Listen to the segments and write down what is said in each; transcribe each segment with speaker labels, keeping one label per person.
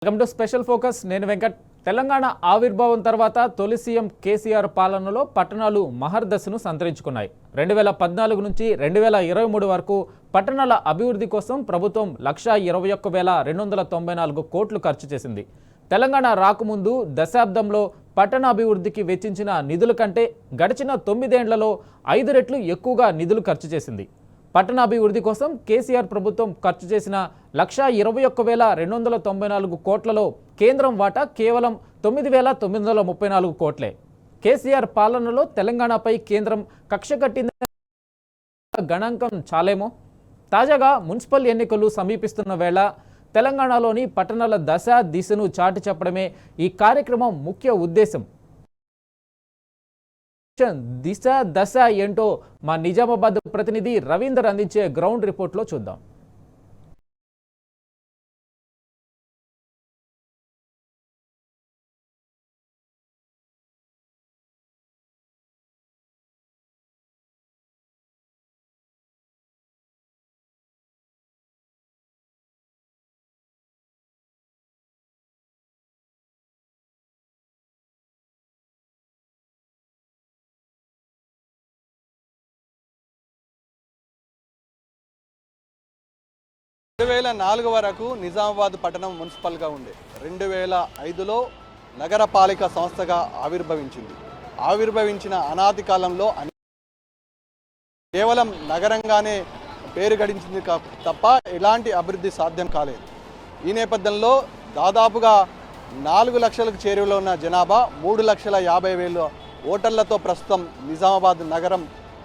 Speaker 1: Welcome to special focus. నేను వెంకట్. తెలంగాణ ఆవిర్భావం తర్వాత తొలి సీఎం కేసీఆర్ పాలనలో పట్టణాలు మహర్దశను సంతరించుకున్నాయి. 2014 నుంచి 2023 వరకు పట్టణాల అభివృద్ధి కోసం ప్రభుత్వం 1,21,294 కోట్లు ఖర్చు చేసింది. తెలంగాణ రాకముందు దశాబ్దంలో పట్టణ అభివృద్ధికి వెచ్చించిన నిధుల కంటే గడిచిన 9 ఏళ్లలో 5 రెట్లు ఎక్కువగా నిధులు ఖర్చు చేసింది. పట్టణాభివృద్ధి కోసం కేసీఆర్ ప్రభుత్వం ఖర్చు చేసిన 1,21,294 కోట్లలో కేంద్రం వాటా కేవలం 9,934 కోట్లే. కేసీఆర్ పాలనలో తెలంగాణపై కేంద్రం కక్ష కట్టింది గణాంకం చాలేమో. తాజాగా మున్సిపల్ ఎన్నికలు సమీపిస్తున్న వేళ తెలంగాణలోని పట్టణాల దశ దిశను చాటి చెప్పడమే ఈ కార్యక్రమం ముఖ్య ఉద్దేశం. దిశ దశ ఏంటో మా నిజామాబాద్ ప్రతినిధి రవీందర్ అందించే గ్రౌండ్ రిపోర్ట్లో చూద్దాం.
Speaker 2: వరకు నిజామాబాద్ పట్టణం మున్సిపల్గా ఉండే 2005లో నగరపాలిక సంస్థగా ఆవిర్భవించిన అనాది కాలంలో కేవలం నగరంగానే పేరు గడించింది తప్ప ఎలాంటి అభివృద్ధి సాధ్యం కాలేదు. ఈ నేపథ్యంలో దాదాపుగా 4 లక్షలకు చేరువలో ఉన్న జనాభా 3,50,000 ఓటర్లతో ప్రస్తుతం నిజామాబాద్ నగరం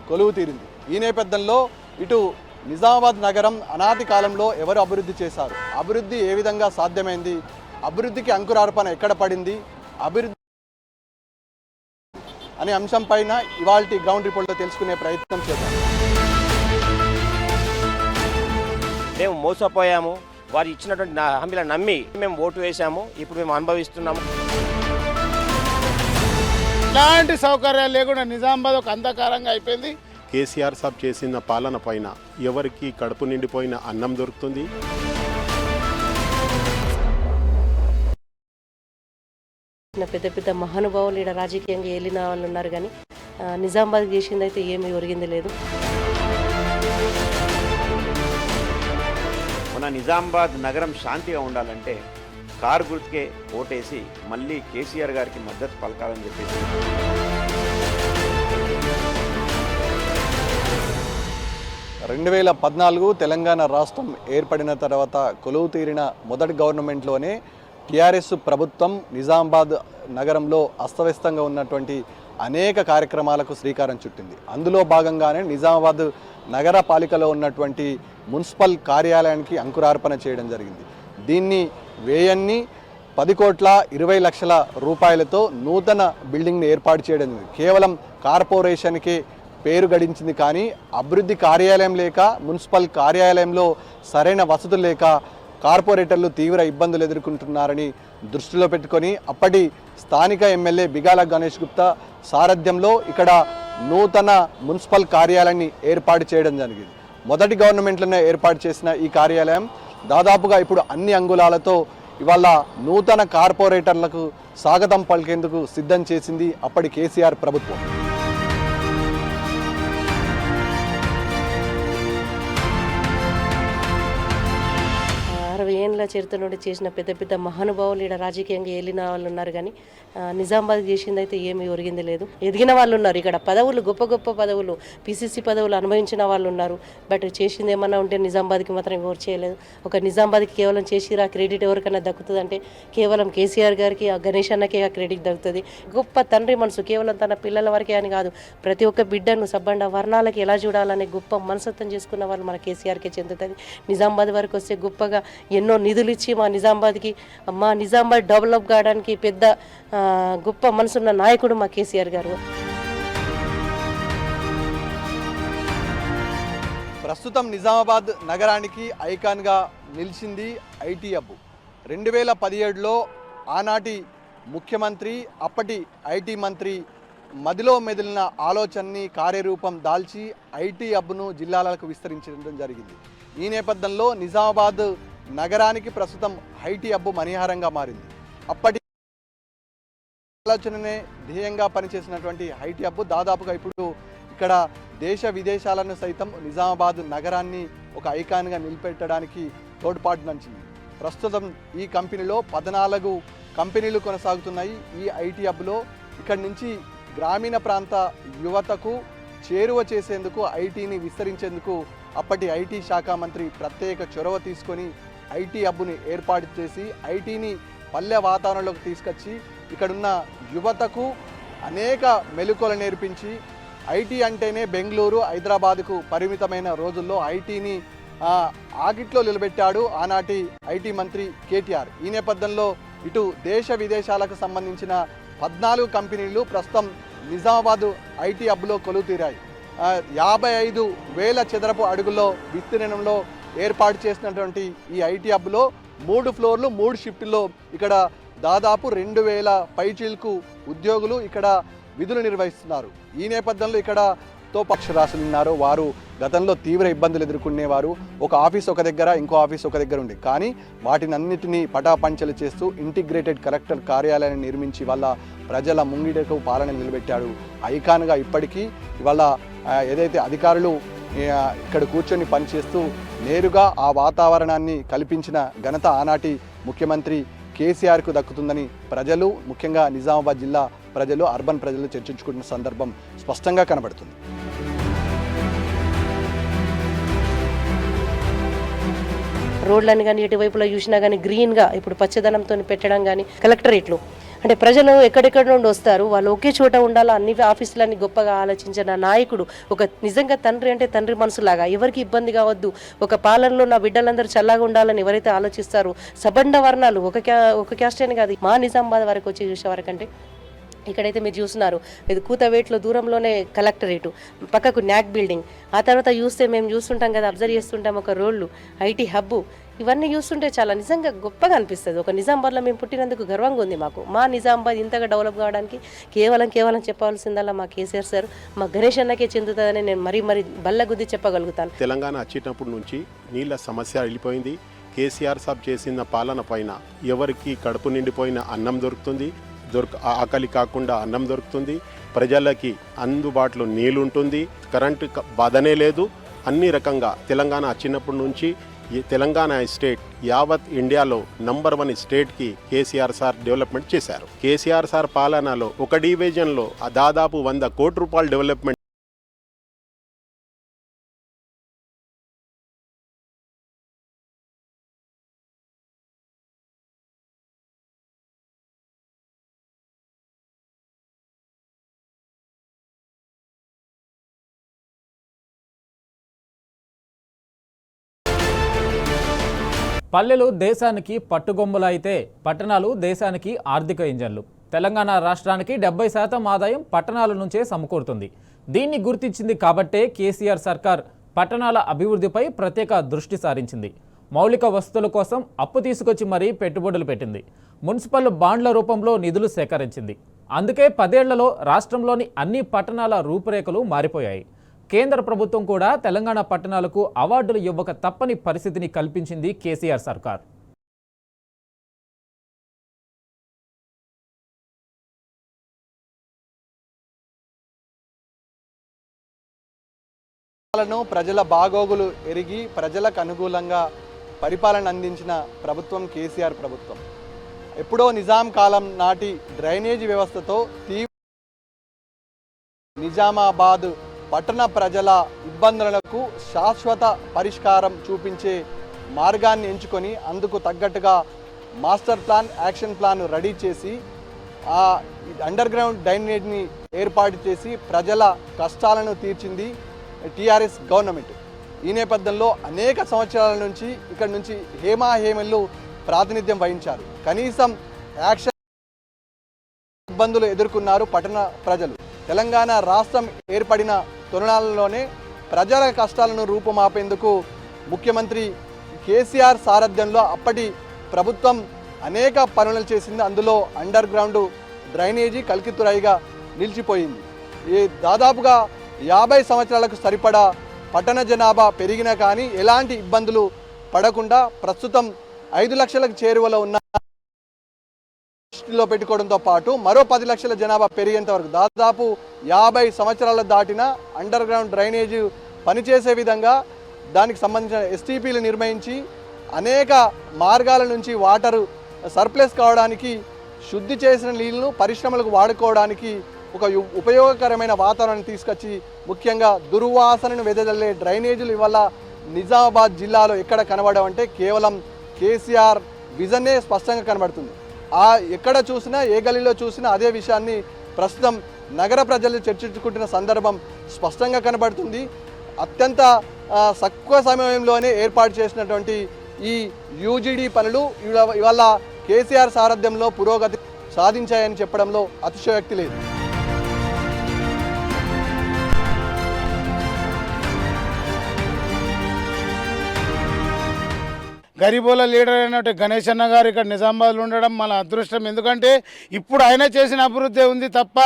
Speaker 2: కొలువు తీరింది. ఈ నేపథ్యంలో ఇటు నిజామాబాద్ నగరం అనాది కాలంలో ఎవరు అభివృద్ధి చేశారు, అభివృద్ధి ఏ విధంగా సాధ్యమైంది, అభివృద్ధికి అంకురార్పణ ఎక్కడ పడింది, అభివృద్ధి అనే అంశం పైన ఇవాల్టి గ్రౌండ్ రిపోర్ట్లో తెలుసుకునే ప్రయత్నం చేద్దాం.
Speaker 3: మేము మోసపోయాము, వారు ఇచ్చినటువంటి హామీలను నమ్మి మేము ఓటు వేసాము. ఇప్పుడు మేము అనుభవిస్తున్నాము.
Speaker 4: ఎలాంటి సౌకర్యాలు లేకుండా నిజామాబాద్ ఒక అంధకారంగా అయిపోయింది.
Speaker 5: కేసీఆర్ సాబ్ చేసిన పాలన పైన ఎవరికి కడుపు నిండిపోయిన అన్నం దొరుకుతుంది.
Speaker 6: పెద్ద పెద్ద మహానుభావులు ఇక్కడ రాజకీయంగా ఏలిన వాళ్ళు ఉన్నారు, కానీ నిజామాబాద్ చేసింది అయితే ఏమీ ఒరిగింది లేదు.
Speaker 7: మన నిజామాబాద్ నగరం శాంతిగా ఉండాలంటే కారు గుర్తుకే ఓటేసి మళ్ళీ కేసీఆర్ గారికి మద్దతు పలకాలని చెప్పేసి
Speaker 2: 2014 తెలంగాణ రాష్ట్రం ఏర్పడిన తర్వాత కొలువు తీరిన మొదటి గవర్నమెంట్లోనే టీఆర్ఎస్ ప్రభుత్వం నిజామాబాద్ నగరంలో అస్తవ్యస్తంగా ఉన్నటువంటి అనేక కార్యక్రమాలకు శ్రీకారం చుట్టింది. అందులో భాగంగానే నిజామాబాద్ నగర పాలికలో ఉన్నటువంటి మున్సిపల్ కార్యాలయానికి అంకురార్పణ చేయడం జరిగింది. దీన్ని వ్యయాన్ని 10,20,00,000 రూపాయలతో నూతన బిల్డింగ్ని ఏర్పాటు చేయడం జరిగింది. కేవలం కార్పొరేషన్కి పేరు గడించింది, కానీ అభివృద్ధి కార్యాలయం లేక, మున్సిపల్ కార్యాలయంలో సరైన వసతులు లేక కార్పొరేటర్లు తీవ్ర ఇబ్బందులు ఎదుర్కొంటున్నారని దృష్టిలో పెట్టుకొని అప్పటి స్థానిక ఎమ్మెల్యే బిగాల గణేష్ గుప్తా సారథ్యంలో ఇక్కడ నూతన మున్సిపల్ కార్యాలయాన్ని ఏర్పాటు చేయడం జరిగింది. మొదటి గవర్నమెంట్లోనే ఏర్పాటు చేసిన ఈ కార్యాలయం దాదాపుగా ఇప్పుడు అన్ని అంగుళాలతో ఇవాళ నూతన కార్పొరేటర్లకు స్వాగతం పలికేందుకు సిద్ధం చేసింది అప్పటి కేసీఆర్ ప్రభుత్వం.
Speaker 6: 60 ఏళ్ళ చరిత్ర నుండి చేసిన పెద్ద పెద్ద మహానుభావులు ఇక్కడ రాజకీయంగా ఏలిన వాళ్ళు ఉన్నారు, కానీ నిజామాబాద్ చేసింది అయితే ఏమీ ఒరిగింది లేదు. ఎదిగిన వాళ్ళు ఉన్నారు, ఇక్కడ పదవులు గొప్ప గొప్ప పదవులు, పిసిసి పదవులు అనుభవించిన వాళ్ళు ఉన్నారు. బట్ చేసింది ఏమన్నా ఉంటే నిజామాబాద్కి మాత్రం ఎవరు చేయలేదు. ఒక నిజామాబాద్కి కేవలం చేసిరా క్రెడిట్ ఎవరికైనా దక్కుతుంది అంటే కేవలం కేసీఆర్ గారికి, ఆ గణేష్ అన్నకే ఆ క్రెడిట్ దక్కుతుంది. గొప్ప తండ్రి మనసు, కేవలం తన పిల్లల వరకే అని కాదు, ప్రతి ఒక్క బిడ్డను సబ్బండ వర్ణాలకి ఎలా చూడాలనే గొప్ప మనసత్వం చేసుకున్న వాళ్ళు మన కేసీఆర్కే చెందుతుంది. నిజామాబాద్ వరకు వస్తే గొప్పగా ఎన్నో నిధులు ఇచ్చి మా నిజామాబాద్ డెవలప్ కావడానికి పెద్ద గొప్ప మనసున్న నాయకుడు మా కేసీఆర్ గారు.
Speaker 2: ప్రస్తుతం నిజామాబాద్ నగరానికి ఐకాన్గా నిలిచింది ఐటీ హబ్. 2017లో ఆనాటి ముఖ్యమంత్రి, అప్పటి ఐటీ మంత్రి మదిలో మెదిలిన ఆలోచనని కార్యరూపం దాల్చి ఐటీ హబ్ను జిల్లాలకు విస్తరించడం జరిగింది. ఈ నేపథ్యంలో నిజామాబాద్ నగరానికి ప్రస్తుతం ఐటీ హబ్ మణిహారంగా మారింది. అప్పటి ఆలోచననే ధ్యేయంగా పనిచేసినటువంటి ఐటీ హబ్ దాదాపుగా ఇప్పుడు ఇక్కడ దేశ విదేశాలను సైతం నిజామాబాద్ నగరాన్ని ఒక ఐకాన్గా నిలబెట్టడానికి తోడ్పాటునంచింది. ప్రస్తుతం ఈ కంపెనీలో 14 కంపెనీలు కొనసాగుతున్నాయి. ఈ ఐటీ హబ్లో ఇక్కడి నుంచి గ్రామీణ ప్రాంత యువతకు చేరువ చేసేందుకు, ఐటీని విస్తరించేందుకు అప్పటి ఐటీ శాఖ మంత్రి ప్రత్యేక చొరవ తీసుకొని ఐటీ హబ్ని ఏర్పాటు చేసి ఐటీని పల్లె వాతావరణంలోకి తీసుకొచ్చి ఇక్కడున్న యువతకు అనేక మెలకువలు నేర్పించి ఐటీ అంటేనే బెంగళూరు, హైదరాబాద్కు పరిమితమైన రోజుల్లో ఐటీని ఆగిట్లో నిలబెట్టాడు ఆనాటి ఐటీ మంత్రి కేటీఆర్. ఈ నేపథ్యంలో ఇటు దేశ విదేశాలకు సంబంధించిన 14 కంపెనీలు ప్రస్తుతం నిజామాబాద్ ఐటీ హబ్లో కొలువుతీరాయి. 55,000 చదరపు అడుగుల్లో విస్తీర్ణంలో ఏర్పాటు చేసినటువంటి ఈ ఐటీ హబ్లో 3 ఫ్లోర్లు 3 షిఫ్టుల్లో ఇక్కడ దాదాపు 2,000 పైచీలకు ఉద్యోగులు ఇక్కడ విధులు నిర్వహిస్తున్నారు. ఈ నేపథ్యంలో ఇక్కడ తోపక్షరాసులు ఉన్నారు. వారు గతంలో తీవ్ర ఇబ్బందులు ఎదుర్కొనేవారు. ఒక ఆఫీస్ ఒక దగ్గర, ఇంకో ఆఫీస్ ఒక దగ్గర ఉంది. కానీ వాటిని అన్నిటినీ పటాపంచలు చేస్తూ ఇంటిగ్రేటెడ్ కలెక్టర్ కార్యాలయాన్ని నిర్మించి వాళ్ళ ప్రజల ముంగిటకు పాలన నిలబెట్టాడు. ఐకాన్గా ఇప్పటికీ ఇవాళ ఏదైతే అధికారులు ఇక్కడ కూర్చొని పనిచేస్తూ నేరుగా ఆ వాతావరణాన్ని కల్పించిన ఘనత ఆనాటి ముఖ్యమంత్రి కేసీఆర్కు దక్కుతుందని ప్రజలు, ముఖ్యంగా నిజామాబాద్ జిల్లా ప్రజలు, అర్బన్ ప్రజలు చర్చించుకుంటున్న సందర్భం స్పష్టంగా కనబడుతుంది.
Speaker 6: రోడ్లను కానీ ఎటువైపులో చూసినా కానీ గ్రీన్గా ఇప్పుడు పచ్చదనంతో పెట్టడం కానీ, కలెక్టరేట్లు అంటే ప్రజలు ఎక్కడెక్కడ నుండి వస్తారు, వాళ్ళు ఒకే చోట ఉండాలా, అన్ని ఆఫీసులన్నీ గొప్పగా ఆలోచించిన నాయకుడు, ఒక నిజంగా తండ్రి అంటే తండ్రి మనసులాగా, ఎవరికి ఇబ్బంది కావద్దు, ఒక పాలనలో నా బిడ్డలందరూ చల్లగా ఉండాలని ఎవరైతే ఆలోచిస్తారో, సబండ వర్ణాలు ఒక క్యాస్ట్ అని కాదు, మా నిజామాబాద్ వరకు వచ్చి చూసే వరకంటే ఇక్కడైతే మీరు చూస్తున్నారు, ఇది కూతవేట్లో దూరంలోనే కలెక్టరేటు, పక్కకు న్యాక్ బిల్డింగ్, ఆ తర్వాత చూస్తే మేము చూస్తుంటాం కదా, అబ్జర్వ్ చేస్తుంటాం ఒక రోడ్లు, ఐటీ హబ్బు, ఇవన్నీ చూస్తుంటే చాలా నిజంగా గొప్పగా అనిపిస్తుంది. ఒక నిజామాబాద్లో మేము పుట్టినందుకు గర్వంగా ఉంది మాకు. మా నిజామాబాద్ ఇంతగా డెవలప్ కావడానికి కేవలం చెప్పాల్సిందల్లా మా కేసీఆర్ సార్, మా గణేష్ అన్నకే చెందుతుందని నేను మరీ బల్లగుద్ది చెప్పగలుగుతాను.
Speaker 5: తెలంగాణ వచ్చేటప్పటి నుంచి నీళ్ళ సమస్య వెళ్ళిపోయింది. కేసీఆర్ సాబ్ చేసిన పాలన పైన ఎవరికి కడుపు నిండిపోయిన అన్నం దొరుకుతుంది, ఆకలి కాకుండా అన్నం దొరుకుతుంది, ప్రజలకి అందుబాటులో నీళ్ళు ఉంటుంది, కరెంటు బాధనే లేదు. అన్ని రకంగా తెలంగాణ వచ్చినప్పటి నుంచి తెలంగాణ స్టేట్ యావత్ ఇండియాలో నంబర్ 1 స్టేట్కి కేసీఆర్ సార్ డెవలప్మెంట్ చేశారు. కేసీఆర్ సార్ పాలనలో ఒక డివిజన్లో దాదాపు 100 కోట్ల రూపాయల డెవలప్మెంట్
Speaker 1: పల్లెలు దేశానికి పట్టుగొమ్మలు అయితే పట్టణాలు దేశానికి ఆర్థిక ఇంజన్లు. తెలంగాణ రాష్ట్రానికి 70% ఆదాయం పట్టణాల నుంచే సమకూరుతుంది. దీన్ని గుర్తించింది కాబట్టే కేసీఆర్ సర్కార్ పట్టణాల అభివృద్ధిపై ప్రత్యేక దృష్టి సారించింది. మౌలిక వసతుల కోసం అప్పు తీసుకొచ్చి మరీ పెట్టుబడులు పెట్టింది. మున్సిపల్ బాండ్ల రూపంలో నిధులు సేకరించింది. అందుకే 10 ఏళ్లలో రాష్ట్రంలోని అన్ని పట్టణాల రూపురేఖలు మారిపోయాయి. కేంద్ర ప్రభుత్వం కూడా తెలంగాణ పట్టణాలకు అవార్డులు ఇవ్వక తప్పని పరిస్థితిని కల్పించింది కేసీఆర్ సర్కార్.
Speaker 2: ప్రజల బాగోగులు ఎరిగి ప్రజలకు అనుకూలంగా పరిపాలన అందించిన ప్రభుత్వం కేసీఆర్ ప్రభుత్వం. ఎప్పుడో నిజాం కాలం నాటి డ్రైనేజీ వ్యవస్థతో నిజామాబాద్ పట్టణ ప్రజల ఇబ్బందులకు శాశ్వత పరిష్కారం చూపించే మార్గాన్ని ఎంచుకొని అందుకు తగ్గట్టుగా master plan, action plan ready చేసి ఆ అండర్ గ్రౌండ్ డ్రైనేజ్ని ఏర్పాటు చేసి ప్రజల కష్టాలను తీర్చింది టీఆర్ఎస్ గవర్నమెంట్. ఈ నేపథ్యంలో అనేక సంవత్సరాల నుంచి ఇక్కడ నుంచి హేమాహేమలు ప్రాతినిధ్యం వహించారు. కనీసం యాక్షన్ ఇబ్బందులు ఎదుర్కొన్నారు పట్టణ ప్రజలు. తెలంగాణ రాష్ట్రం ఏర్పడిన తొలినాళ్ళలోనే ప్రజల కష్టాలను రూపుమాపేందుకు ముఖ్యమంత్రి కేసీఆర్ సారథ్యంలో అప్పటి ప్రభుత్వం అనేక పనులు చేసింది. అందులో అండర్ గ్రౌండ్ డ్రైనేజీ కల్కితురాయిగా నిలిచిపోయింది. ఈ దాదాపుగా 50 సంవత్సరాలకు సరిపడా పట్టణ జనాభా పెరిగినా కానీ ఎలాంటి ఇబ్బందులు పడకుండా ప్రస్తుతం 5 లక్షలకు చేరువలో ఉన్న దృష్టిలో పెట్టుకోవడంతో పాటు మరో 10 లక్షల జనాభా పెరిగేంత వరకు దాదాపు 50 సంవత్సరాలు దాటిన అండర్ గ్రౌండ్ డ్రైనేజ్ పనిచేసే విధంగా దానికి సంబంధించిన ఎస్టీపీలు నిర్మించి అనేక మార్గాల నుంచి వాటరు సర్ప్లస్ కావడానికి శుద్ధి చేసిన నీళ్లను పరిశ్రమలకు వాడుకోవడానికి ఒక ఉపయోగకరమైన వాతావరణాన్ని తీసుకొచ్చి ముఖ్యంగా దుర్వాసనను వెదజల్లే డ్రైనేజీలు ఇవాళ నిజామాబాద్ జిల్లాలో ఎక్కడ కనబడవంటే కేవలం కేసీఆర్ విజనే స్పష్టంగా కనబడుతుంది. ఎక్కడ చూసినా ఏ గలీలో చూసినా అదే విషయాన్ని ప్రస్తుతం నగర ప్రజలు చర్చించుకుంటున్న సందర్భం స్పష్టంగా కనబడుతుంది. అత్యంత తక్కువ సమయంలోనే ఏర్పాటు చేసినటువంటి ఈ యూజీడీ పనులు ఇవాళ కేసీఆర్ సారథ్యంలో పురోగతి సాధించాయని చెప్పడంలో అతిశయోక్తి లేదు.
Speaker 4: గరీబోల లీడర్ అయినట్టు గణేష్ అన్న గారు ఇక్కడ నిజామాబాద్లో ఉండడం మన అదృష్టం. ఎందుకంటే ఇప్పుడు ఆయన చేసిన అభివృద్ధి ఉంది తప్ప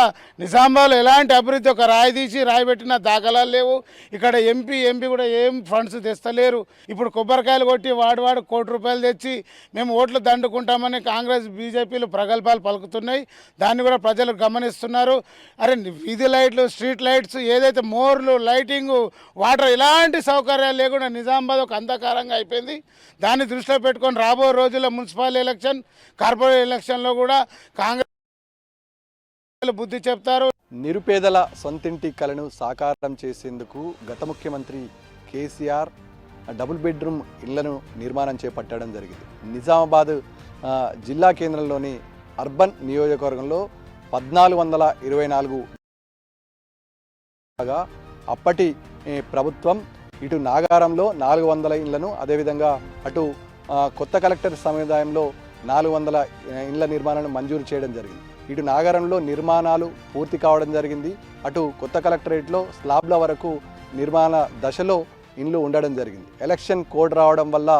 Speaker 4: నిజామాబాద్లో ఎలాంటి అభివృద్ధి ఒక రాయి తీసి రాయి పెట్టిన దాఖలాలు లేవు. ఇక్కడ ఎంపీ కూడా ఏం ఫండ్స్ తెస్తలేరు. ఇప్పుడు కొబ్బరికాయలు కొట్టి వాడు ₹1 కోటి తెచ్చి మేము ఓట్లు దండుకుంటామని కాంగ్రెస్ బీజేపీలు ప్రగల్భాలు పలుకుతున్నాయి. దాన్ని కూడా ప్రజలు గమనిస్తున్నారు. అరే వీధి లైట్లు, స్ట్రీట్ లైట్స్, ఏదైతే మోర్లు, లైటింగు, వాటర్ ఇలాంటి సౌకర్యాలు లేకుండా నిజామాబాద్ ఒక అంధకారంగా అయిపోయింది. దాన్ని దృష్టిలో పెట్టుకొని రాబో రోజుల్లో మున్సిపల్ ఎలక్షన్, కార్పొరేట్ ఎలక్షన్లో కూడా కాంగ్రెస్ బుద్ధి చెప్తారు.
Speaker 2: నిరుపేదల సొంతింటి కలను సాకారం చేసేందుకు గత ముఖ్యమంత్రి కేసీఆర్ డబుల్ బెడ్రూమ్ ఇళ్లను నిర్మాణం చేపట్టడం జరిగింది. నిజామాబాద్ జిల్లా కేంద్రంలోని అర్బన్ నియోజకవర్గంలో 1424 అప్పటి ప్రభుత్వం ఇటు నాగారంలో 400 ఇళ్లను, అదేవిధంగా అటు కొత్త కలెక్టర్ సముదాయంలో 400 ఇళ్ల నిర్మాణాలను మంజూరు చేయడం జరిగింది. ఇటు నాగారంలో నిర్మాణాలు పూర్తి కావడం జరిగింది. అటు కొత్త కలెక్టరేట్లో స్లాబ్ల వరకు నిర్మాణ దశలో ఇండ్లు ఉండడం జరిగింది. ఎలక్షన్ కోడ్ రావడం వల్ల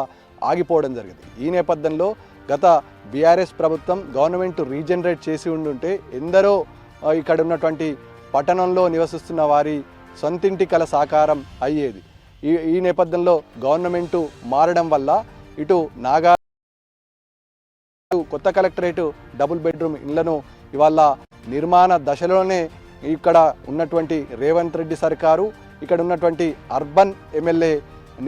Speaker 2: ఆగిపోవడం జరిగింది. ఈ నేపథ్యంలో గత బీఆర్ఎస్ ప్రభుత్వం గవర్నమెంట్ రీజనరేట్ చేసి ఉండుంటే ఎందరో ఇక్కడ ఉన్నటువంటి పట్టణంలో నివసిస్తున్న వారి సొంతింటి కల సాకారం అయ్యేది. ఈ నేపథ్యంలో గవర్నమెంటు మారడం వల్ల ఇటు నాగా కొత్త కలెక్టరేటు డబుల్ బెడ్రూమ్ ఇళ్లను ఇవాళ నిర్మాణ దశలోనే ఇక్కడ ఉన్నటువంటి రేవంత్ రెడ్డి సర్కారు, ఇక్కడ ఉన్నటువంటి urban MLA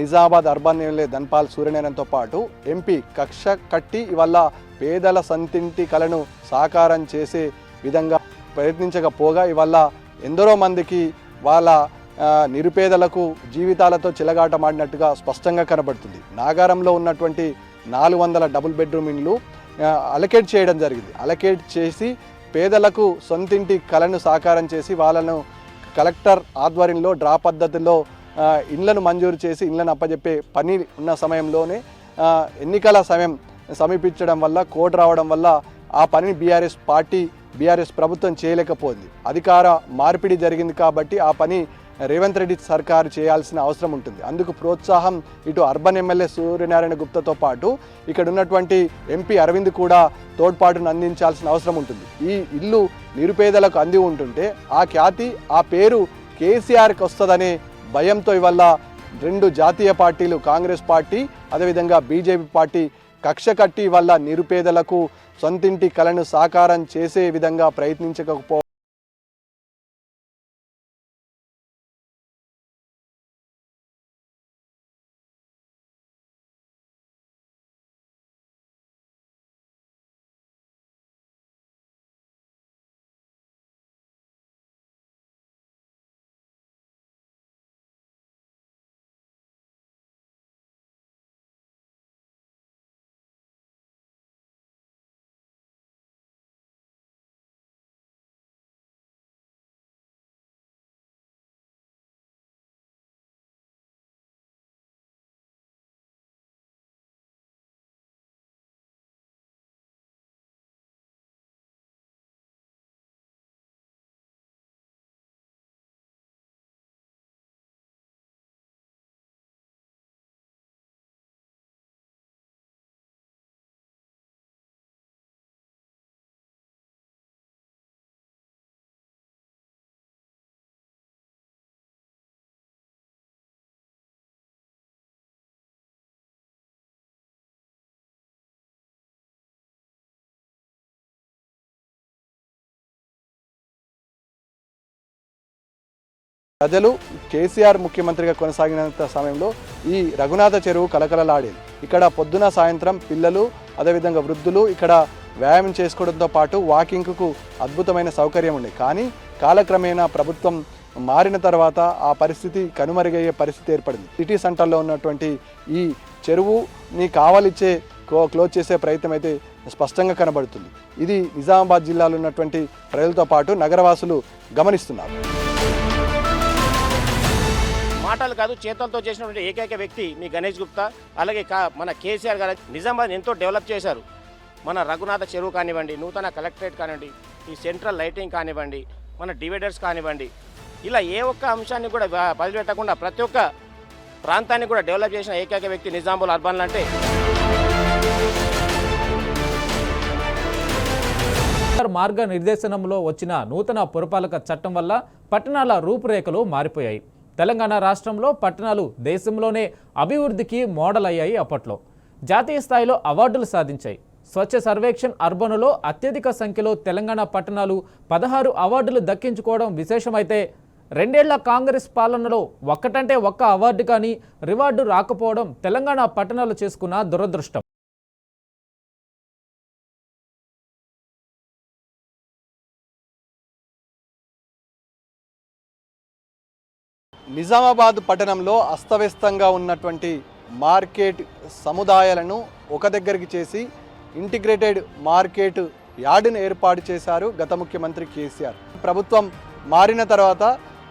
Speaker 2: Nizamabad urban MLA Dhanpal సూర్యనారాయణతో పాటు ఎంపీ కక్ష కట్టి ఇవాళ పేదల సొంతింటి కలను సాకారం చేసే విధంగా ప్రయత్నించకపోగా ఇవాళ ఎందరో మందికి వాళ్ళ నిరుపేదలకు జీవితాలతో చిలగాటమాడినట్టుగా స్పష్టంగా కనబడుతుంది. నాగారంలో ఉన్నటువంటి 400 డబుల్ బెడ్రూమ్ ఇండ్లు అలకేట్ చేయడం జరిగింది. అలకేట్ చేసి పేదలకు సొంతింటి కలను సాకారం చేసి వాళ్ళను కలెక్టర్ ఆధ్వర్యంలో డ్రా పద్ధతిలో ఇండ్లను మంజూరు చేసి ఇండ్లను అప్పజెప్పే పని ఉన్న సమయంలోనే ఎన్నికల సమయం సమీపించడం వల్ల కోడ్ రావడం వల్ల ఆ పనిని బీఆర్ఎస్ ప్రభుత్వం చేయలేకపోయింది. అధికార మార్పిడి జరిగింది కాబట్టి ఆ పని రేవంత్ రెడ్డి సర్కారు చేయాల్సిన అవసరం ఉంటుంది. అందుకు ప్రోత్సాహం ఇటు అర్బన్ ఎమ్మెల్యే సూర్యనారాయణ గుప్తాతో పాటు ఇక్కడ ఉన్నటువంటి ఎంపీ అరవింద్ కూడా తోడ్పాటును అందించాల్సిన అవసరం ఉంటుంది. ఈ ఇల్లు నిరుపేదలకు అంది ఉంటుంటే ఆ ఖ్యాతి, ఆ పేరు కేసీఆర్కి వస్తుందనే భయంతో ఇవల్ల 2 జాతీయ పార్టీలు, కాంగ్రెస్ పార్టీ అదేవిధంగా బీజేపీ పార్టీ కక్ష కట్టి వల్ల నిరుపేదలకు సొంతింటి కలను సాకారం చేసే విధంగా ప్రయత్నించకపోవడం ప్రజలు కేసీఆర్ ముఖ్యమంత్రిగా కొనసాగినంత సమయంలో ఈ రఘునాథ చెరువు కలకలలాడేది. ఇక్కడ పొద్దున సాయంత్రం పిల్లలు అదేవిధంగా వృద్ధులు ఇక్కడ వ్యాయామం చేసుకోవడంతో పాటు వాకింగ్కు అద్భుతమైన సౌకర్యం ఉండేది. కానీ కాలక్రమేణా ప్రభుత్వం మారిన తర్వాత ఆ పరిస్థితి కనుమరుగయ్యే పరిస్థితి ఏర్పడింది. సిటీ సెంటర్లో ఉన్నటువంటి ఈ చెరువుని కావలిచ్చే క్లోజ్ చేసే ప్రయత్నం అయితే స్పష్టంగా కనబడుతుంది. ఇది నిజామాబాద్ జిల్లాలో ఉన్నటువంటి ప్రజలతో పాటు నగరవాసులు గమనిస్తున్నారు.
Speaker 3: మాటలు కాదు, చేతులతో చేసినటువంటి ఏకైక వ్యక్తి మీ గణేష్ గుప్తా. అలాగే మన కేసీఆర్ గారు నిజామాబాద్ ఎంతో డెవలప్ చేశారు. మన రఘునాథ చెరువు కానివ్వండి, నూతన కలెక్టరేట్ కానివ్వండి, ఈ సెంట్రల్ లైటింగ్ కానివ్వండి, మన డివైడర్స్ కానివ్వండి, ఇలా ఏ ఒక్క అంశాన్ని కూడా వదిలిపెట్టకుండా ప్రతి ఒక్క ప్రాంతాన్ని కూడా డెవలప్ చేసిన ఏకైక వ్యక్తి నిజామాబాద్ అర్బన్లు అంటే.
Speaker 1: మార్గ నిర్దేశనంలో వచ్చిన నూతన పురపాలక చట్టం వల్ల పట్టణాల రూపురేఖలు మారిపోయాయి. తెలంగాణ రాష్ట్రంలో పట్టణాలు దేశంలోనే అభివృద్ధికి మోడల్ అయ్యాయి. అప్పట్లో జాతీయ స్థాయిలో అవార్డులు సాధించాయి. స్వచ్ఛ సర్వేక్షణ్ అర్బన్లో అత్యధిక సంఖ్యలో తెలంగాణ పట్టణాలు 16 అవార్డులు దక్కించుకోవడం విశేషమైతే 2 ఏళ్ల కాంగ్రెస్ పాలనలో ఒక్కటంటే ఒక్క అవార్డు కానీ రివార్డు రాకపోవడం తెలంగాణ పట్టణాలు చేసుకున్న దురదృష్టం.
Speaker 2: నిజామాబాద్ పట్టణంలో అస్తవ్యస్తంగా ఉన్నటువంటి మార్కెట్ సముదాయాలను ఒక దగ్గరికి చేసి ఇంటిగ్రేటెడ్ మార్కెట్ యార్డును ఏర్పాటు చేశారు గత ముఖ్యమంత్రి కేసీఆర్. ప్రభుత్వం మారిన తర్వాత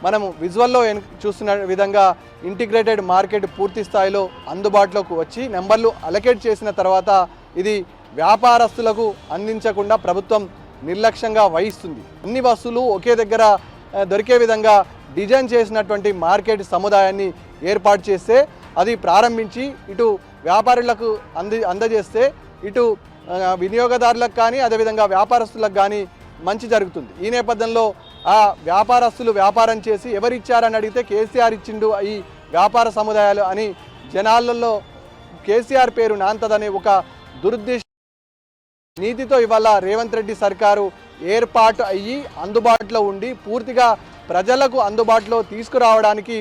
Speaker 2: మనము విజువల్లో చూస్తున్న విధంగా ఇంటిగ్రేటెడ్ మార్కెట్ పూర్తి స్థాయిలో అందుబాటులోకి వచ్చి నెంబర్లు అలొకేట్ చేసిన తర్వాత ఇది వ్యాపారస్తులకు అందించకుండా ప్రభుత్వం నిర్లక్ష్యంగా వహిస్తుంది. అన్ని వస్తువులు ఒకే దగ్గర దొరికే విధంగా డిజైన్ చేసినటువంటి మార్కెట్ సముదాయాన్ని ఏర్పాటు చేస్తే అది ప్రారంభించి ఇటు వ్యాపారులకు అందజేస్తే ఇటు వినియోగదారులకు కానీ అదేవిధంగా వ్యాపారస్తులకు కానీ మంచి జరుగుతుంది. ఈ నేపథ్యంలో ఆ వ్యాపారస్తులు వ్యాపారం చేసి ఎవరిచ్చారని అడిగితే కేసీఆర్ ఇచ్చిండు ఈ వ్యాపార సముదాయాలు అని జనాలలో కేసీఆర్ పేరు నాంతదనే ఒక దురుద్దేశ నీతితో ఇవాళ రేవంత్ రెడ్డి సర్కారు ఏర్పాటు అయ్యి అందుబాటులో ఉండి పూర్తిగా ప్రజలకు అందుబాటులో తీసుకురావడానికి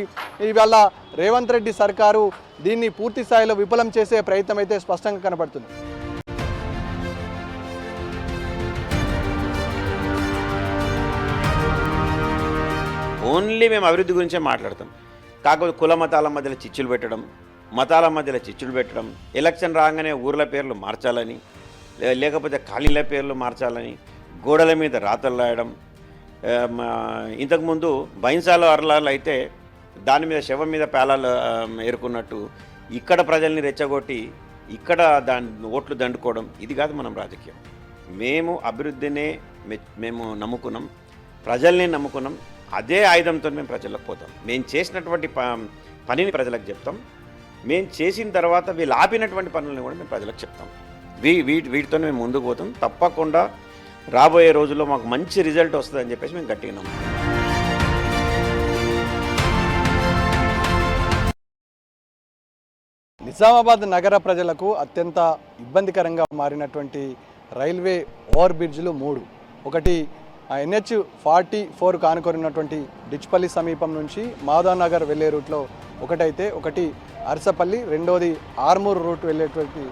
Speaker 2: ఇవాళ రేవంత్ రెడ్డి సర్కారు దీన్ని పూర్తి స్థాయిలో విఫలం చేసే ప్రయత్నం అయితే స్పష్టంగా కనబడుతుంది.
Speaker 7: ఓన్లీ మేము అభివృద్ధి గురించే మాట్లాడతాం. కాకపోతే కుల మతాల మధ్యలో చిచ్చులు పెట్టడం, మతాల మధ్యలో చిచ్చులు పెట్టడం, ఎలక్షన్ రాగానే ఊర్ల పేర్లు మార్చాలని, లేకపోతే ఖాళీల పేర్లు మార్చాలని, గోడల మీద రాతలు రాయడం. ఇంతకుముందు బైన్సాలు అర్లాలు అయితే దాని మీద శవం మీద పేలాలు ఏరుకున్నట్టు ఇక్కడ ప్రజల్ని రెచ్చగొట్టి ఇక్కడ ఓట్లు దండుకోవడం, ఇది కాదు మనం రాజకీయం. మేము అభివృద్ధినే మేము నమ్ముకున్నాం, ప్రజల్ని నమ్ముకున్నాం. అదే ఆయుధంతో మేము ప్రజలకు పోతాం. మేము చేసినటువంటి పనిని ప్రజలకు చెప్తాం. మేము చేసిన తర్వాత వీళ్ళు ఆపినటువంటి పనులను కూడా మేము ప్రజలకు చెప్తాం. వీటితో మేము ముందుకు పోతాం. తప్పకుండా రాబోయే రోజుల్లో మాకు మంచి రిజల్ట్ వస్తుందని చెప్పేసి మేము గట్టిగా నమ్ముతాం.
Speaker 2: నిజామాబాద్ నగర ప్రజలకు అత్యంత ఇబ్బందికరంగా మారినటువంటి రైల్వే ఓవర్ బ్రిడ్జ్లు 3. ఒకటి NH-44 కానుకొరినటువంటి డిచ్పల్లి సమీపం నుంచి మాధవ్ నగర్ వెళ్ళే రూట్లో ఒకటైతే, ఒకటి అరసపల్లి, రెండోది ఆర్మూర్ రూట్ వెళ్ళేటువంటి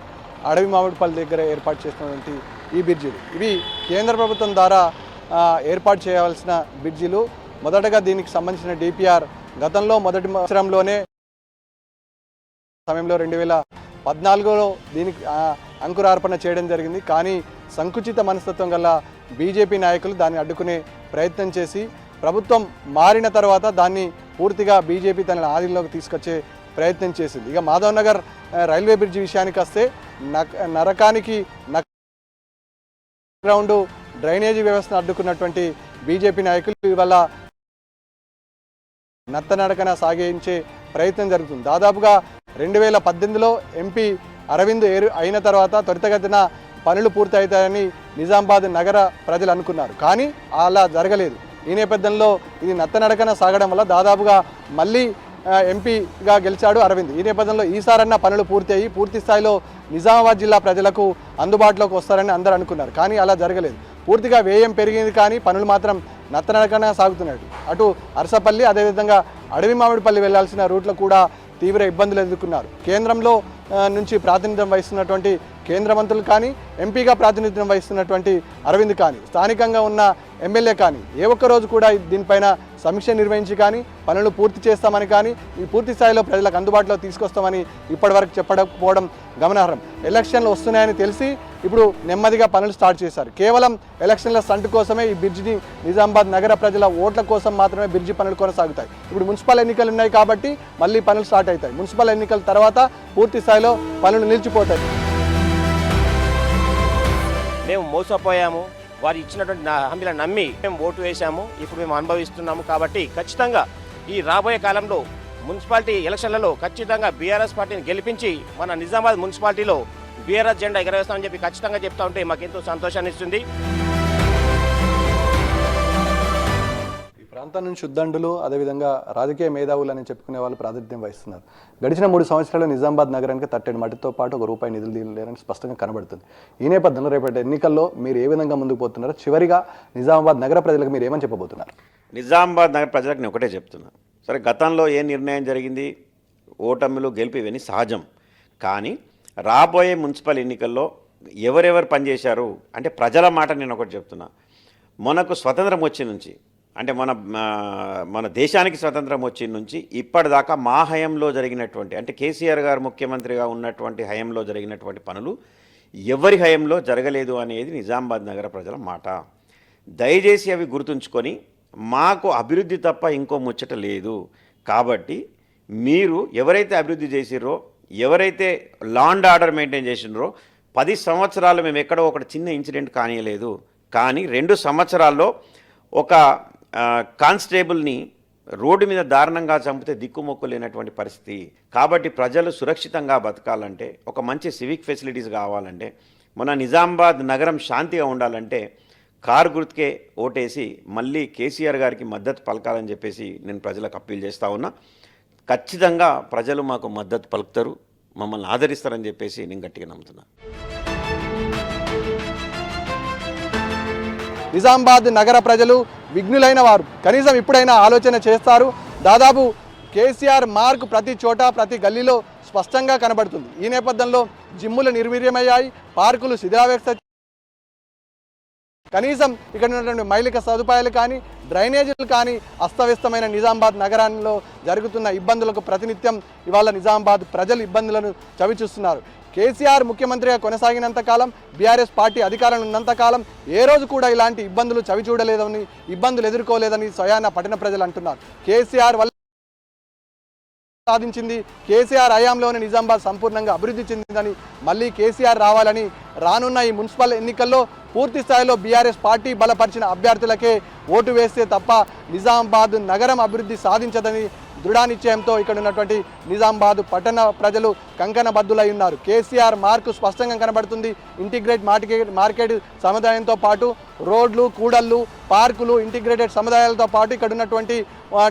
Speaker 2: అడవి మామిడిపల్లి దగ్గర ఏర్పాటు చేసినటువంటి ఈ బ్రిడ్జిలు. ఇవి కేంద్ర ప్రభుత్వం ద్వారా ఏర్పాటు చేయవలసిన బ్రిడ్జిలు. మొదటగా దీనికి సంబంధించిన DPR గతంలో మొదటి సంవత్సరంలోనే సమయంలో 2014లో దీనికి అంకురార్పణ చేయడం జరిగింది. కానీ సంకుచిత మనస్తత్వం గల బీజేపీ నాయకులు దాన్ని అడ్డుకునే ప్రయత్నం చేసి ప్రభుత్వం మారిన తర్వాత దాన్ని పూర్తిగా బీజేపీ తన ఆధీనంలోకి తీసుకొచ్చే ప్రయత్నం చేసింది. ఇక మాధవ్ నగర్ రైల్వే బ్రిడ్జి విషయానికి వస్తే నరకానికి గ్రౌండ్ డ్రైనేజీ వ్యవస్థను అడ్డుకున్నటువంటి బీజేపీ నాయకులు ఇవాళ నత్తనడకన సాగించే ప్రయత్నం జరుగుతుంది. దాదాపుగా 2018లో MP అరవింద్ అయిన తర్వాత త్వరితగతిన పనులు పూర్తవుతాయని నిజామాబాద్ నగర ప్రజలు అనుకున్నారు. కానీ అలా జరగలేదు. ఈ నేపథ్యంలో ఇది నత్తనడకన సాగడం వల్ల దాదాపుగా మళ్ళీ ఎంపీగా గెలిచాడు అరవింద్. ఈ నేపథ్యంలో ఈసారన్న పనులు పూర్తి స్థాయిలో నిజామాబాద్ జిల్లా ప్రజలకు అందుబాటులోకి వస్తారని అందరూ అనుకున్నారు. కానీ అలా జరగలేదు. పూర్తిగా వ్యయం పెరిగింది కానీ పనులు మాత్రం నత్తనడకన సాగుతున్నాడు. అటు అరసపల్లి అదేవిధంగా అడవి మామిడిపల్లి వెళ్లాల్సిన రూట్లో కూడా తీవ్ర ఇబ్బందులు ఎదుర్కొన్నారు. కేంద్రంలో నుంచి ప్రాతినిధ్యం వహిస్తున్నటువంటి కేంద్ర మంత్రులు కానీ, ఎంపీగా ప్రాతినిధ్యం వహిస్తున్నటువంటి అరవింద్ కానీ, స్థానికంగా ఉన్న ఎమ్మెల్యే కానీ ఏ ఒక్క రోజు కూడా దీనిపైన సమీక్ష నిర్వహించి కానీ పనులు పూర్తి చేస్తామని కానీ ఈ పూర్తి స్థాయిలో ప్రజలకు అందుబాటులో తీసుకొస్తామని ఇప్పటివరకు చెప్పకపోవడం గమనార్హం. ఎలక్షన్లు వస్తున్నాయని తెలిసి ఇప్పుడు నెమ్మదిగా పనులు స్టార్ట్ చేశారు. కేవలం ఎలక్షన్ల స్టంట్ కోసమే ఈ బ్రిడ్జిని నిజామాబాద్ నగర ప్రజల ఓట్ల కోసం మాత్రమే బ్రిడ్జి పనులు కొనసాగుతాయి. ఇప్పుడు మున్సిపల్ ఎన్నికలు ఉన్నాయి కాబట్టి మళ్ళీ పనులు స్టార్ట్ అవుతాయి. మున్సిపల్ ఎన్నికల తర్వాత పూర్తి స్థాయిలో పనులు నిలిచిపోతాయి.
Speaker 3: మేము మోసపోయాము, వారు ఇచ్చినటువంటి హామీలను నమ్మి మేము ఓటు వేశాము, ఇప్పుడు మేము అనుభవిస్తున్నాము. కాబట్టి ఖచ్చితంగా ఈ రాబోయే కాలంలో మున్సిపాలిటీ ఎలక్షన్లలో ఖచ్చితంగా బీఆర్ఎస్ పార్టీని గెలిపించి మన నిజామాబాద్ మున్సిపాలిటీలో బీఆర్ఎస్ జెండా ఎగరవేస్తామని చెప్పి ఖచ్చితంగా చెప్తా ఉంటే మాకెంతో సంతోషాన్ని ఇస్తుంది.
Speaker 2: ప్రాంతం నుంచి ఉద్దండులు అదేవిధంగా రాజకీయ మేధావులు అని చెప్పుకునే వాళ్ళు ప్రాతినిధ్యం వహిస్తున్నారు. గడిచిన 3 సంవత్సరాలు నిజామాబాద్ నగరానికి తట్టెడు మట్టితో పాటు ₹1 నిధులు లేరని స్పష్టంగా కనబడుతుంది. ఈ నేపథ్యంలో రేపటి ఎన్నికల్లో మీరు ఏ విధంగా ముందుకు పోతున్నారో, చివరిగా నిజామాబాద్ నగర ప్రజలకు మీరు ఏమని చెప్పబోతున్నారు?
Speaker 7: నిజామాబాద్ నగర ప్రజలకు నేను ఒకటే చెప్తున్నా, సరే గతంలో ఏ నిర్ణయం జరిగింది, ఓటమిలు గెలిపి ఇవన్నీ సహజం. కానీ రాబోయే మున్సిపల్ ఎన్నికల్లో ఎవరెవరు పనిచేశారు అంటే ప్రజల మాట నేను ఒకటి చెప్తున్నా. మనకు స్వతంత్రం వచ్చి నుంచి అంటే మన దేశానికి స్వతంత్రం వచ్చి నుంచి ఇప్పటిదాకా మా హయంలో జరిగినటువంటి అంటే కేసీఆర్ గారు ముఖ్యమంత్రిగా ఉన్నటువంటి హయంలో జరిగినటువంటి పనులు ఎవరి హయంలో జరగలేదు అనేది నిజామాబాద్ నగర ప్రజల మాట. దయచేసి అవి గుర్తుంచుకొని మాకు అభివృద్ధి తప్ప ఇంకో ముచ్చట లేదు. కాబట్టి మీరు ఎవరైతే అభివృద్ధి చేసిర్రో, ఎవరైతే లా అండ్ ఆర్డర్ మెయింటైన్ చేసినారో, 10 సంవత్సరాలు మేము ఎక్కడో ఒక చిన్న ఇన్సిడెంట్ కానియలేదు. కానీ 2 సంవత్సరాల్లో ఒక కానిస్టేబుల్ని రోడ్డు మీద దారుణంగా చంపితే దిక్కుమొక్కు లేనటువంటి పరిస్థితి. కాబట్టి ప్రజలు సురక్షితంగా బతకాలంటే, ఒక మంచి సివిక్ ఫెసిలిటీస్ కావాలంటే, మన నిజామాబాద్ నగరం శాంతిగా ఉండాలంటే కారు గుర్తుకే ఓటేసి మళ్ళీ కేసీఆర్ గారికి మద్దతు పలకాలని చెప్పేసి నేను ప్రజలకు అప్పీల్ చేస్తూ ఉన్నా. ఖచ్చితంగా ప్రజలు మాకు మద్దతు పలుకుతారు, మమ్మల్ని ఆదరిస్తారని చెప్పేసి నేను గట్టిగా నమ్ముతున్నాను.
Speaker 2: నిజామాబాద్ నగర ప్రజలు విఘ్నులైన వారు కనీసం ఇప్పుడైనా ఆలోచన చేస్తారు. దాదాపు కేసీఆర్ మార్క్ ప్రతి చోట ప్రతి గల్లీలో స్పష్టంగా కనబడుతుంది. ఈ నేపథ్యంలో జిమ్ములు నిర్వీర్యమయ్యాయి, పార్కులు శిథిలావస్థ, కనీసం ఇక్కడ ఉన్నటువంటి మౌలిక సదుపాయాలు కానీ డ్రైనేజీలు కానీ అస్తవ్యస్తమైన నిజామాబాద్ నగరంలో జరుగుతున్న ఇబ్బందులకు ప్రతినిత్యం ఇవాళ నిజామాబాద్ ప్రజలు ఇబ్బందులను చవిచూస్తున్నారు. కేసీఆర్ ముఖ్యమంత్రిగా కొనసాగినంత కాలం, బీఆర్ఎస్ పార్టీ అధికారంలో ఉన్నంతకాలం ఏ రోజు కూడా ఇలాంటి ఇబ్బందులు చవి చూడలేదని, ఇబ్బందులు ఎదుర్కోలేదని స్వయాన పట్టణ ప్రజలు అంటున్నారు. కేసీఆర్ వల్ల సాధించింది, కేసీఆర్ హయాంలోనే నిజామాబాద్ సంపూర్ణంగా అభివృద్ధి చెందిందని, మళ్ళీ కేసీఆర్ రావాలని రానున్న ఈ మున్సిపల్ ఎన్నికల్లో పూర్తి స్థాయిలో బీఆర్ఎస్ పార్టీ బలపరిచిన అభ్యర్థులకే ఓటు వేస్తే తప్ప నిజామాబాద్ నగరం అభివృద్ధి సాధించదని దృఢ నిశ్చయంతో ఇక్కడ ఉన్నటువంటి నిజామాబాద్ పట్టణ ప్రజలు కంకణబద్దులై ఉన్నారు. కేసీఆర్ మార్కు స్పష్టంగా కనబడుతుంది. ఇంటిగ్రేట్ మార్కెట్ సముదాయంతో పాటు రోడ్లు, కూడళ్ళు, పార్కులు, ఇంటిగ్రేటెడ్ సముదాయాలతో పాటు ఇక్కడ ఉన్నటువంటి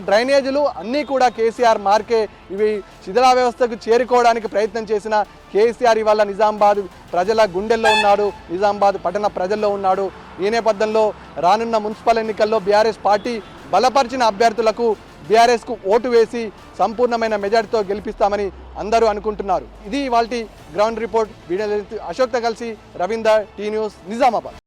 Speaker 2: డ్రైనేజీలు అన్నీ కూడా కేసీఆర్ మార్కే. ఇవి శిథిలా వ్యవస్థకు చేరుకోవడానికి ప్రయత్నం చేసిన కేసీఆర్ ఇవాళ నిజామాబాద్ ప్రజల గుండెల్లో ఉన్నాడు, నిజామాబాద్ పట్టణ ప్రజల్లో ఉన్నాడు. ఈ నేపథ్యంలో రానున్న మున్సిపల్ ఎన్నికల్లో బీఆర్ఎస్ పార్టీ బలపరిచిన అభ్యర్థులకు బీఆర్ఎస్కు ఓటు వేసి సంపూర్ణమైన మెజార్టీతో గెలిపిస్తామని అందరూ అనుకుంటున్నారు. ఇది ఇవాల్టి గ్రౌండ్ రిపోర్ట్. వీడియో అశోక్తో కలిసి రవీందర్, టీ న్యూస్, నిజామాబాద్.